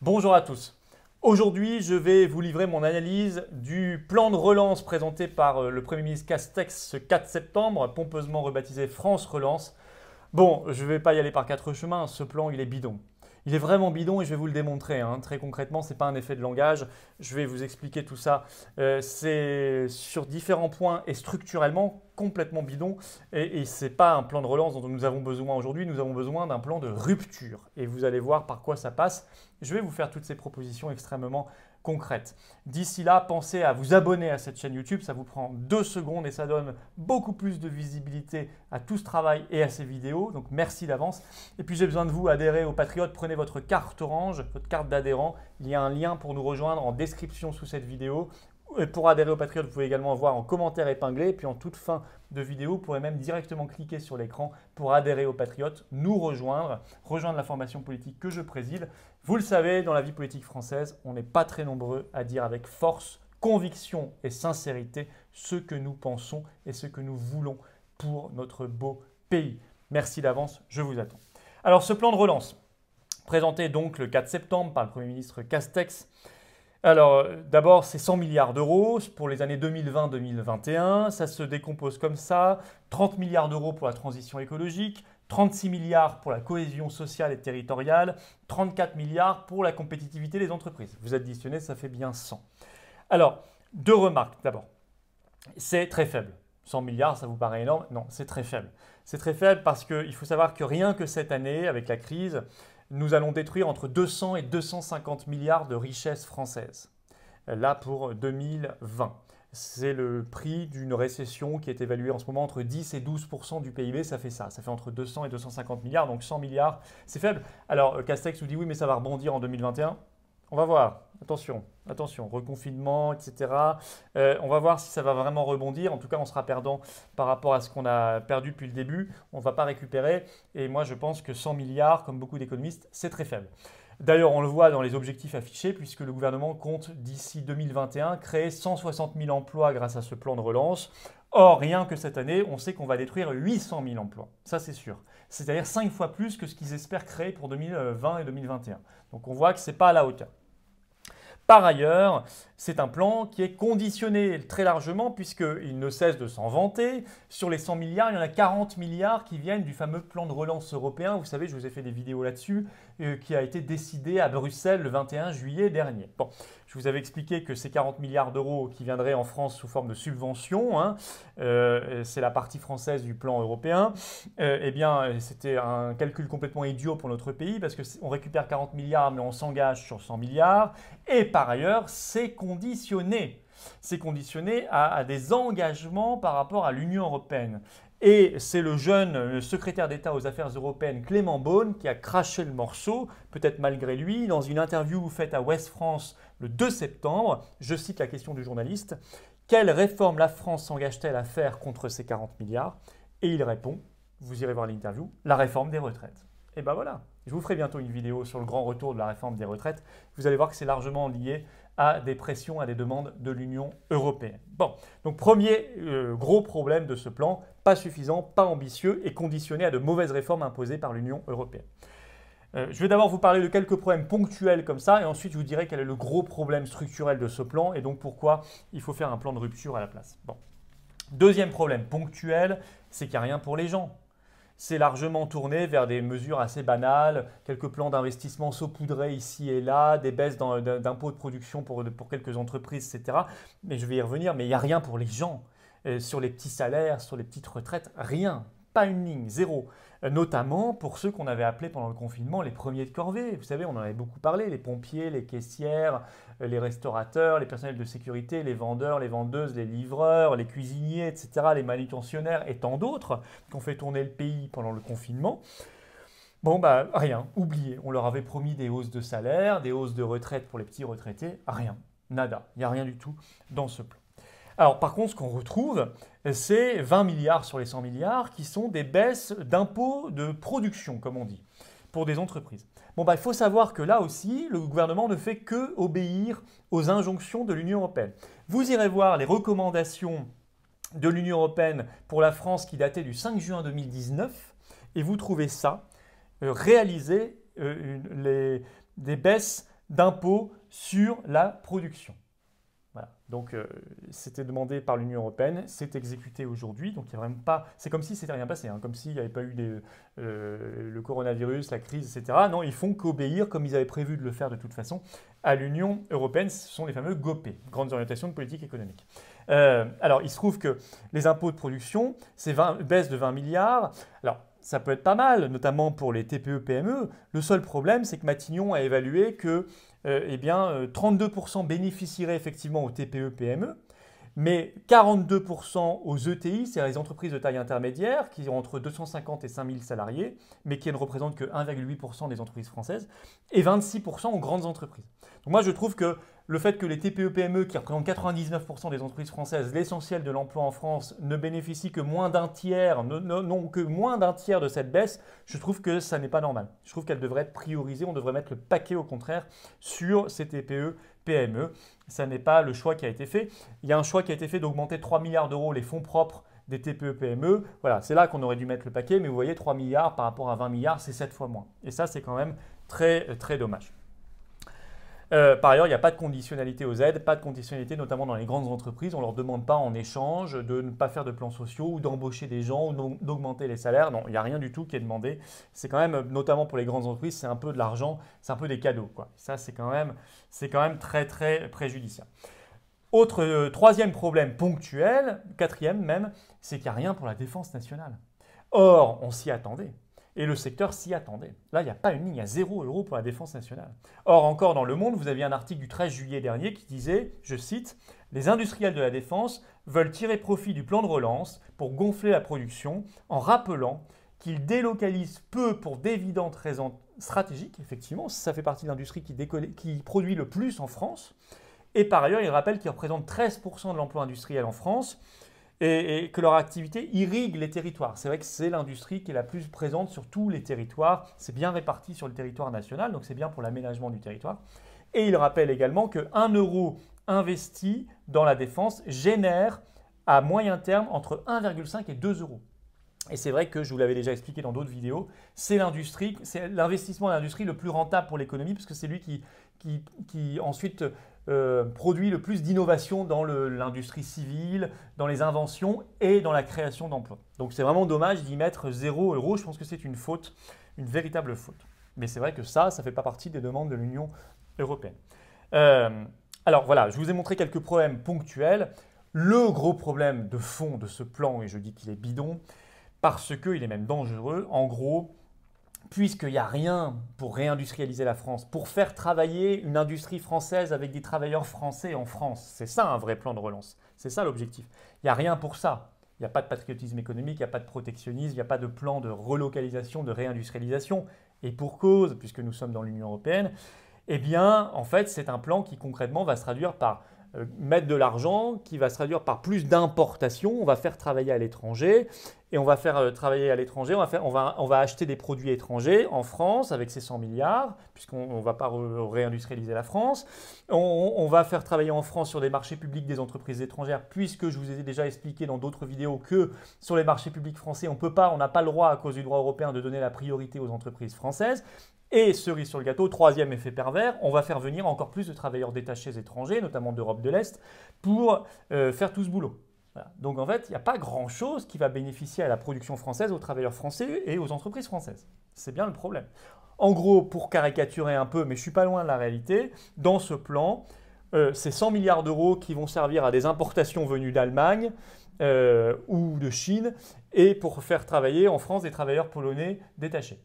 Bonjour à tous. Aujourd'hui, je vais vous livrer mon analyse du plan de relance présenté par le Premier ministre Castex ce 4 septembre, pompeusement rebaptisé France Relance. Bon, je ne vais pas y aller par quatre chemins, ce plan il est bidon. Il est vraiment bidon et je vais vous le démontrer. Très concrètement, ce n'est pas un effet de langage. Je vais vous expliquer tout ça. C'est sur différents points et structurellement complètement bidon. Et ce n'est pas un plan de relance dont nous avons besoin aujourd'hui. Nous avons besoin d'un plan de rupture. Et vous allez voir par quoi ça passe. Je vais vous faire toutes ces propositions extrêmement concrètes. D'ici là, pensez à vous abonner à cette chaîne YouTube. Ça vous prend 2 secondes et ça donne beaucoup plus de visibilité à tout ce travail et à ces vidéos. Donc merci d'avance. Et puis j'ai besoin de vous, adhérer aux Patriotes. Prenez votre carte orange, votre carte d'adhérent. Il y a un lien pour nous rejoindre en description sous cette vidéo. Et pour adhérer aux Patriotes, vous pouvez également voir en commentaire épinglé. Et puis en toute fin de vidéo, vous pourrez même directement cliquer sur l'écran pour adhérer aux Patriotes, nous rejoindre, rejoindre la formation politique que je préside. Vous le savez, dans la vie politique française, on n'est pas très nombreux à dire avec force, conviction et sincérité ce que nous pensons et ce que nous voulons pour notre beau pays. Merci d'avance, je vous attends. Alors ce plan de relance, présenté donc le 4 septembre par le Premier ministre Castex. Alors d'abord c'est 100 milliards d'euros pour les années 2020-2021, ça se décompose comme ça, 30 milliards d'euros pour la transition écologique, 36 milliards pour la cohésion sociale et territoriale, 34 milliards pour la compétitivité des entreprises. Vous additionnez, ça fait bien 100. Alors, 2 remarques d'abord. C'est très faible. 100 milliards, ça vous paraît énorme? Non, c'est très faible. C'est très faible parce qu'il faut savoir que rien que cette année, avec la crise, nous allons détruire entre 200 et 250 milliards de richesses françaises. Là, pour 2020. C'est le prix d'une récession qui est évaluée en ce moment entre 10 et 12% du PIB, ça fait ça. Ça fait entre 200 et 250 milliards, donc 100 milliards, c'est faible. Alors, Castex nous dit oui, mais ça va rebondir en 2021. On va voir. Attention, attention, reconfinement, etc. On va voir si ça va vraiment rebondir. En tout cas, on sera perdant par rapport à ce qu'on a perdu depuis le début. On ne va pas récupérer. Et moi, je pense que 100 milliards, comme beaucoup d'économistes, c'est très faible. D'ailleurs, on le voit dans les objectifs affichés, puisque le gouvernement compte d'ici 2021 créer 160 000 emplois grâce à ce plan de relance. Or, rien que cette année, on sait qu'on va détruire 800 000 emplois. Ça, c'est sûr. C'est-à-dire 5 fois plus que ce qu'ils espèrent créer pour 2020 et 2021. Donc, on voit que ce n'est pas à la hauteur. Par ailleurs, c'est un plan qui est conditionné très largement puisqu'il ne cesse de s'en vanter. Sur les 100 milliards, il y en a 40 milliards qui viennent du fameux plan de relance européen. Vous savez, je vous ai fait des vidéos là-dessus, qui a été décidé à Bruxelles le 21 juillet dernier. Bon, je vous avais expliqué que ces 40 milliards d'euros qui viendraient en France sous forme de subvention, c'est la partie française du plan européen, eh bien, c'était un calcul complètement idiot pour notre pays parce qu'on récupère 40 milliards mais on s'engage sur 100 milliards. Et par ailleurs, c'est conditionné. C'est conditionné à des engagements par rapport à l'Union européenne. Et c'est le jeune secrétaire d'État aux affaires européennes, Clément Beaune, qui a craché le morceau, peut-être malgré lui, dans une interview faite à Ouest France le 2 septembre. Je cite la question du journaliste. Quelle réforme la France s'engage-t-elle à faire contre ces 40 milliards? Et il répond, vous irez voir l'interview, la réforme des retraites. Et ben voilà, je vous ferai bientôt une vidéo sur le grand retour de la réforme des retraites. Vous allez voir que c'est largement lié à des pressions, à des demandes de l'Union européenne. Bon, donc premier gros problème de ce plan, pas suffisant, pas ambitieux et conditionné à de mauvaises réformes imposées par l'Union européenne. Je vais d'abord vous parler de quelques problèmes ponctuels comme ça et ensuite je vous dirai quel est le gros problème structurel de ce plan et donc pourquoi il faut faire un plan de rupture à la place. Bon. Deuxième problème ponctuel, c'est qu'il n'y a rien pour les gens. C'est largement tourné vers des mesures assez banales, quelques plans d'investissement saupoudrés ici et là, des baisses d'impôts de production pour quelques entreprises, etc. Mais je vais y revenir, mais il n'y a rien pour les gens. Sur les petits salaires, sur les petites retraites, rien. Pas une ligne, zéro. Notamment pour ceux qu'on avait appelés pendant le confinement les premiers de corvée. Vous savez, on en avait beaucoup parlé, les pompiers, les caissières, les restaurateurs, les personnels de sécurité, les vendeurs, les vendeuses, les livreurs, les cuisiniers, etc., les manutentionnaires et tant d'autres qui ont fait tourner le pays pendant le confinement. Bon, bah rien, oublié. On leur avait promis des hausses de salaire, des hausses de retraite pour les petits retraités. Rien, nada. Il n'y a rien du tout dans ce plan. Alors par contre, ce qu'on retrouve, c'est 20 milliards sur les 100 milliards qui sont des baisses d'impôts de production, comme on dit, pour des entreprises. Bon, bah, il faut savoir que là aussi, le gouvernement ne fait que obéir aux injonctions de l'Union européenne. Vous irez voir les recommandations de l'Union européenne pour la France qui dataient du 5 juin 2019 et vous trouvez ça, réaliser des baisses d'impôt sur la production. Voilà. Donc, c'était demandé par l'Union européenne, c'est exécuté aujourd'hui. Donc, il y a vraiment pas. C'est comme si c'était rien passé, hein, comme s'il n'y avait pas eu le coronavirus, la crise, etc. Non, ils font qu'obéir, comme ils avaient prévu de le faire de toute façon, à l'Union européenne. Ce sont les fameux GOPE, Grandes Orientations de Politique Économique. Alors, il se trouve que les impôts de production, c'est baisse de 20 milliards. Alors, ça peut être pas mal, notamment pour les TPE-PME. Le seul problème, c'est que Matignon a évalué que 32% bénéficieraient effectivement aux TPE-PME, mais 42% aux ETI, c'est-à-dire les entreprises de taille intermédiaire, qui ont entre 250 et 5000 salariés, mais qui ne représentent que 1,8% des entreprises françaises, et 26% aux grandes entreprises. Donc moi, je trouve que le fait que les TPE-PME, qui représentent 99% des entreprises françaises, l'essentiel de l'emploi en France, ne bénéficient que moins d'un tiers, non que moins d'un tiers de cette baisse, je trouve que ça n'est pas normal. Je trouve qu'elle devrait être priorisée, on devrait mettre le paquet au contraire sur ces TPE-PME. Ça n'est pas le choix qui a été fait. Il y a un choix qui a été fait d'augmenter de 3 milliards d'euros les fonds propres des TPE-PME. Voilà, c'est là qu'on aurait dû mettre le paquet, mais vous voyez, 3 milliards par rapport à 20 milliards, c'est 7 fois moins. Et ça, c'est quand même très, très dommage. Par ailleurs, il n'y a pas de conditionnalité aux aides, pas de conditionnalité notamment dans les grandes entreprises. On ne leur demande pas en échange de ne pas faire de plans sociaux ou d'embaucher des gens ou d'augmenter les salaires. Non, il n'y a rien du tout qui est demandé. C'est quand même, notamment pour les grandes entreprises, c'est un peu de l'argent, c'est un peu des cadeaux, quoi. Ça, c'est quand même très, très préjudiciable. Troisième problème ponctuel, quatrième même, c'est qu'il n'y a rien pour la défense nationale. Or, on s'y attendait. Et le secteur s'y attendait. Là, il n'y a pas une ligne, il y a 0 € pour la défense nationale. Or, encore dans Le Monde, vous aviez un article du 13 juillet dernier qui disait, je cite, « Les industriels de la défense veulent tirer profit du plan de relance pour gonfler la production en rappelant qu'ils délocalisent peu pour d'évidentes raisons stratégiques. » Effectivement, ça fait partie de l'industrie qui produit le plus en France. Et par ailleurs, ils rappellent qu'ils représentent 13% de l'emploi industriel en France. Et que leur activité irrigue les territoires. C'est vrai que c'est l'industrie qui est la plus présente sur tous les territoires. C'est bien réparti sur le territoire national, donc c'est bien pour l'aménagement du territoire. Et il rappelle également que 1 € investi dans la défense génère à moyen terme entre 1,5 et 2 €. Et c'est vrai que je vous l'avais déjà expliqué dans d'autres vidéos, c'est l'investissement dans l'industrie le plus rentable pour l'économie, parce que c'est lui qui ensuite produit le plus d'innovation dans l'industrie civile, dans les inventions et dans la création d'emplois. Donc c'est vraiment dommage d'y mettre 0 €. Je pense que c'est une faute, une véritable faute. Mais c'est vrai que ça ne fait pas partie des demandes de l'Union européenne. Alors voilà, je vous ai montré quelques problèmes ponctuels. Le gros problème de fond de ce plan, et je dis qu'il est bidon, parce qu'il est même dangereux, en gros, puisqu'il n'y a rien pour réindustrialiser la France, pour faire travailler une industrie française avec des travailleurs français en France. C'est ça un vrai plan de relance. C'est ça l'objectif. Il n'y a rien pour ça. Il n'y a pas de patriotisme économique, il n'y a pas de protectionnisme, il n'y a pas de plan de relocalisation, de réindustrialisation. Et pour cause, puisque nous sommes dans l'Union européenne, eh bien, en fait, c'est un plan qui concrètement va se traduire par mettre de l'argent, qui va se traduire par plus d'importations. On va faire travailler à l'étranger et on va faire travailler à l'étranger. On va acheter des produits étrangers en France avec ces 100 milliards, puisqu'on ne va pas réindustrialiser la France. On va faire travailler en France sur des marchés publics des entreprises étrangères, puisque je vous ai déjà expliqué dans d'autres vidéos que sur les marchés publics français, on n'a pas le droit à cause du droit européen de donner la priorité aux entreprises françaises. Et cerise sur le gâteau, troisième effet pervers, on va faire venir encore plus de travailleurs détachés étrangers, notamment d'Europe de l'Est, pour faire tout ce boulot. Voilà. Donc en fait, il n'y a pas grand-chose qui va bénéficier à la production française, aux travailleurs français et aux entreprises françaises. C'est bien le problème. En gros, pour caricaturer un peu, mais je ne suis pas loin de la réalité, dans ce plan, c'est 100 milliards d'euros qui vont servir à des importations venues d'Allemagne ou de Chine, et pour faire travailler en France des travailleurs polonais détachés.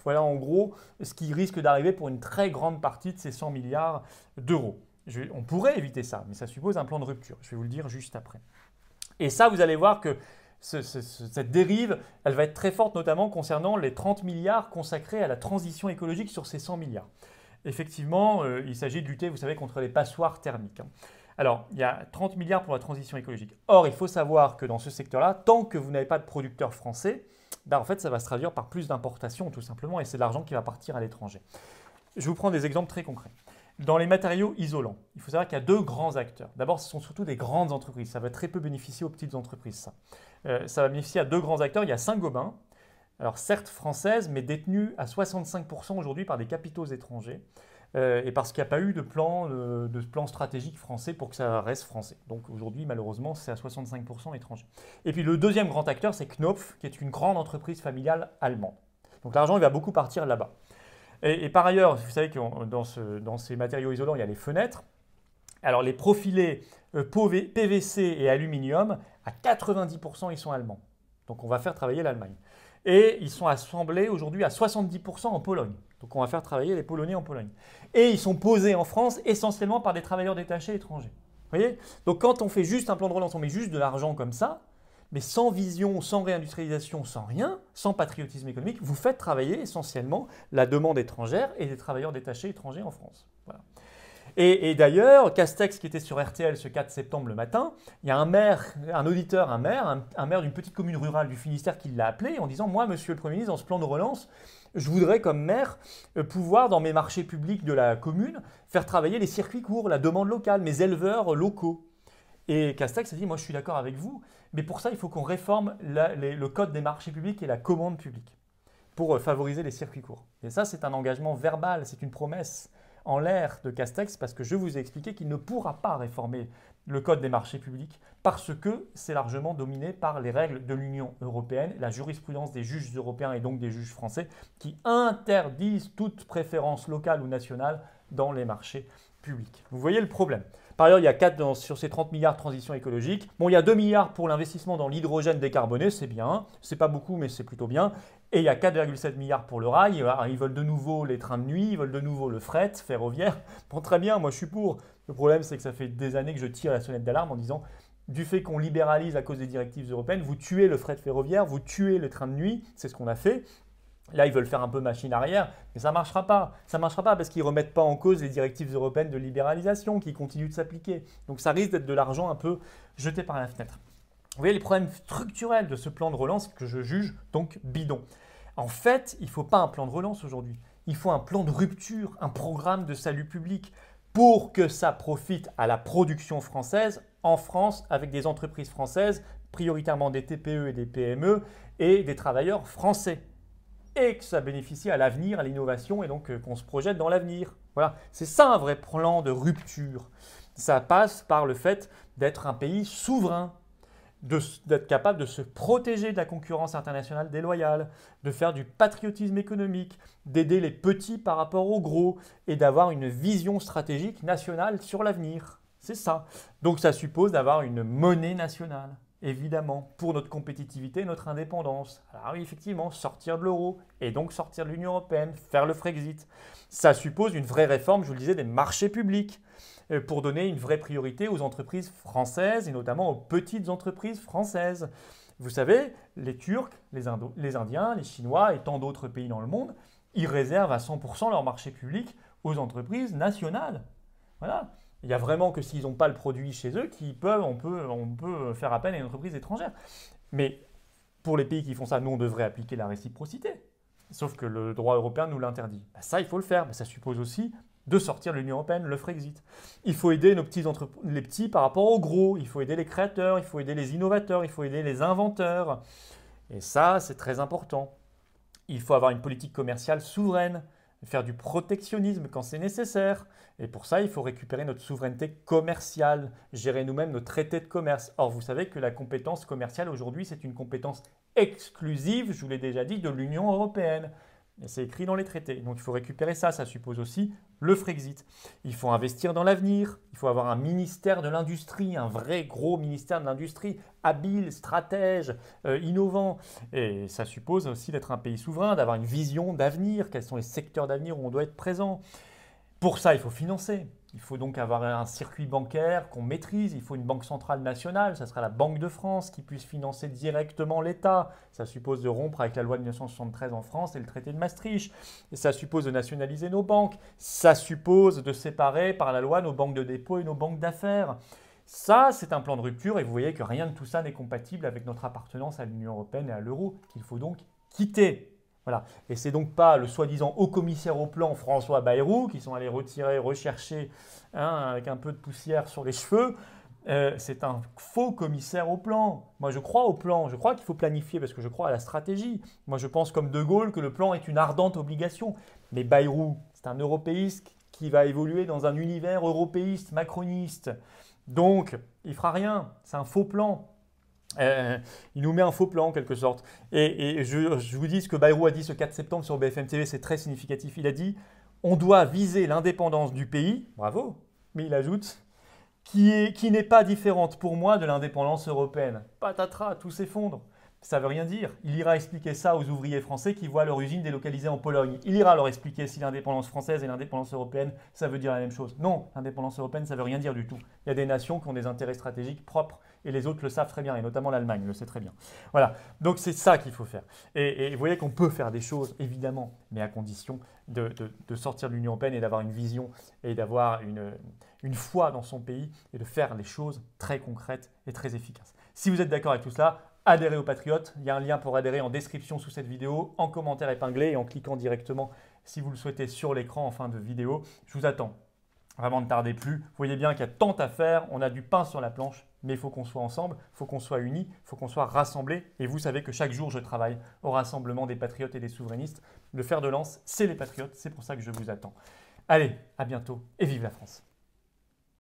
Voilà en gros ce qui risque d'arriver pour une très grande partie de ces 100 milliards d'euros. On pourrait éviter ça, mais ça suppose un plan de rupture. Je vais vous le dire juste après. Et ça, vous allez voir que cette dérive, elle va être très forte, notamment concernant les 30 milliards consacrés à la transition écologique sur ces 100 milliards. Effectivement, il s'agit de lutter, vous savez, contre les passoires thermiques. Alors, il y a 30 milliards pour la transition écologique. Or, il faut savoir que dans ce secteur-là, tant que vous n'avez pas de producteurs français, en fait, ça va se traduire par plus d'importations, tout simplement, et c'est de l'argent qui va partir à l'étranger. Je vous prends des exemples très concrets. Dans les matériaux isolants, il faut savoir qu'il y a deux grands acteurs. D'abord, ce sont surtout des grandes entreprises. Ça va très peu bénéficier aux petites entreprises, ça. Ça va bénéficier à deux grands acteurs. Il y a Saint-Gobain, alors certes française, mais détenue à 65% aujourd'hui par des capitaux étrangers. et parce qu'il n'y a pas eu de plan stratégique français pour que ça reste français. Donc aujourd'hui, malheureusement, c'est à 65% étranger. Et puis le deuxième grand acteur, c'est Knopf, qui est une grande entreprise familiale allemande. Donc l'argent, il va beaucoup partir là-bas. Et par ailleurs, vous savez que dans ces matériaux isolants, il y a les fenêtres. Alors les profilés PVC et aluminium, à 90%, ils sont allemands. Donc on va faire travailler l'Allemagne. Et ils sont assemblés aujourd'hui à 70% en Pologne. Donc on va faire travailler les Polonais en Pologne. Et ils sont posés en France essentiellement par des travailleurs détachés étrangers. Vous voyez? Donc quand on fait juste un plan de relance, on met juste de l'argent comme ça, mais sans vision, sans réindustrialisation, sans rien, sans patriotisme économique, vous faites travailler essentiellement la demande étrangère et des travailleurs détachés étrangers en France. Voilà. Et d'ailleurs, Castex qui était sur RTL ce 4 septembre le matin, il y a un maire, un auditeur, un maire d'une petite commune rurale du Finistère qui l'a appelé en disant « Moi, monsieur le Premier ministre, dans ce plan de relance, je voudrais comme maire pouvoir, dans mes marchés publics de la commune, faire travailler les circuits courts, la demande locale, mes éleveurs locaux. » Et Castex a dit « Moi, je suis d'accord avec vous, mais pour ça, il faut qu'on réforme le code des marchés publics et la commande publique pour favoriser les circuits courts. » Et ça, c'est un engagement verbal, c'est une promesse en l'air de Castex parce que je vous ai expliqué qu'il ne pourra pas réformer le code des marchés publics parce que c'est largement dominé par les règles de l'Union européenne, la jurisprudence des juges européens et donc des juges français qui interdisent toute préférence locale ou nationale dans les marchés publics. Vous voyez le problème. Par ailleurs, il y a 4 sur ces 30 milliards de transition écologique. Bon, il y a 2 milliards pour l'investissement dans l'hydrogène décarboné, c'est bien. C'est pas beaucoup, mais c'est plutôt bien. Et il y a 4,7 milliards pour le rail. Ils veulent de nouveau les trains de nuit, ils veulent de nouveau le fret ferroviaire. Bon, très bien, moi je suis pour. Le problème, c'est que ça fait des années que je tire la sonnette d'alarme en disant du fait qu'on libéralise à cause des directives européennes, vous tuez le fret ferroviaire, vous tuez le train de nuit, c'est ce qu'on a fait. Là, ils veulent faire un peu machine arrière, mais ça ne marchera pas. Ça ne marchera pas parce qu'ils ne remettent pas en cause les directives européennes de libéralisation qui continuent de s'appliquer. Donc ça risque d'être de l'argent un peu jeté par la fenêtre. Vous voyez les problèmes structurels de ce plan de relance que je juge donc bidon. En fait, il ne faut pas un plan de relance aujourd'hui. Il faut un plan de rupture, un programme de salut public pour que ça profite à la production française en France avec des entreprises françaises, prioritairement des TPE et des PME et des travailleurs français. Et que ça bénéficie à l'avenir, à l'innovation, et donc qu'on se projette dans l'avenir. Voilà, c'est ça un vrai plan de rupture. Ça passe par le fait d'être un pays souverain, d'être capable de se protéger de la concurrence internationale déloyale, de faire du patriotisme économique, d'aider les petits par rapport aux gros, et d'avoir une vision stratégique nationale sur l'avenir. C'est ça. Donc ça suppose d'avoir une monnaie nationale. Évidemment, pour notre compétitivité et notre indépendance. Alors oui, effectivement, sortir de l'euro et donc sortir de l'Union européenne, faire le Frexit. Ça suppose une vraie réforme, je vous le disais, des marchés publics pour donner une vraie priorité aux entreprises françaises et notamment aux petites entreprises françaises. Vous savez, les Turcs, les Indiens, les Chinois et tant d'autres pays dans le monde, ils réservent à 100% leur marché public aux entreprises nationales. Voilà. Il n'y a vraiment que s'ils n'ont pas le produit chez eux on peut faire appel à une entreprise étrangère. Mais pour les pays qui font ça, nous, on devrait appliquer la réciprocité. Sauf que le droit européen nous l'interdit. Ça, il faut le faire. Mais ça suppose aussi de sortir de l'Union européenne, le Frexit. Il faut aider les petits par rapport aux gros. Il faut aider les créateurs, il faut aider les innovateurs, il faut aider les inventeurs. Et ça, c'est très important. Il faut avoir une politique commerciale souveraine, faire du protectionnisme quand c'est nécessaire. Et pour ça, il faut récupérer notre souveraineté commerciale, gérer nous-mêmes nos traités de commerce. Or, vous savez que la compétence commerciale aujourd'hui, c'est une compétence exclusive, je vous l'ai déjà dit, de l'Union européenne. Et c'est écrit dans les traités. Donc, il faut récupérer ça. Ça suppose aussi le Frexit. Il faut investir dans l'avenir. Il faut avoir un ministère de l'industrie, un vrai gros ministère de l'industrie, habile, stratège, innovant. Et ça suppose aussi d'être un pays souverain, d'avoir une vision d'avenir. Quels sont les secteurs d'avenir où on doit être présent? Pour ça, il faut financer. Il faut donc avoir un circuit bancaire qu'on maîtrise. Il faut une banque centrale nationale. Ça sera la Banque de France qui puisse financer directement l'État. Ça suppose de rompre avec la loi de 1973 en France et le traité de Maastricht. Et ça suppose de nationaliser nos banques. Ça suppose de séparer par la loi nos banques de dépôt et nos banques d'affaires. Ça, c'est un plan de rupture et vous voyez que rien de tout ça n'est compatible avec notre appartenance à l'Union européenne et à l'euro qu'il faut donc quitter. Voilà. Et c'est donc pas le soi-disant haut commissaire au plan François Bayrou qui sont allés rechercher avec un peu de poussière sur les cheveux. C'est un faux commissaire au plan. Moi, je crois au plan. Je crois qu'il faut planifier parce que je crois à la stratégie. Moi, je pense comme De Gaulle que le plan est une ardente obligation. Mais Bayrou, c'est un européiste qui va évoluer dans un univers européiste, macroniste. Donc, il ne fera rien. C'est un faux plan. Il nous met un faux plan en quelque sorte. Et je vous dis ce que Bayrou a dit ce 4 septembre sur BFM TV, c'est très significatif. Il a dit on doit viser l'indépendance du pays, bravo, mais il ajoute qui n'est pas différente pour moi de l'indépendance européenne. Patatras, tout s'effondre. Ça ne veut rien dire. Il ira expliquer ça aux ouvriers français qui voient leur usine délocalisée en Pologne. Il ira leur expliquer si l'indépendance française et l'indépendance européenne, ça veut dire la même chose. Non, l'indépendance européenne, ça ne veut rien dire du tout. Il y a des nations qui ont des intérêts stratégiques propres et les autres le savent très bien, et notamment l'Allemagne le sait très bien. Voilà, donc c'est ça qu'il faut faire. Et vous voyez qu'on peut faire des choses, évidemment, mais à condition de sortir de l'Union européenne et d'avoir une vision et d'avoir une foi dans son pays et de faire les choses très concrètes et très efficaces. Si vous êtes d'accord avec tout cela, adhérez aux Patriotes. Il y a un lien pour adhérer en description sous cette vidéo, en commentaire épinglé et en cliquant directement si vous le souhaitez sur l'écran en fin de vidéo. Je vous attends. Vraiment ne tardez plus. Vous voyez bien qu'il y a tant à faire, on a du pain sur la planche, mais il faut qu'on soit ensemble, il faut qu'on soit unis, il faut qu'on soit rassemblés. Et vous savez que chaque jour, je travaille au rassemblement des patriotes et des souverainistes. Le fer de lance, c'est les patriotes, c'est pour ça que je vous attends. Allez, à bientôt et vive la France!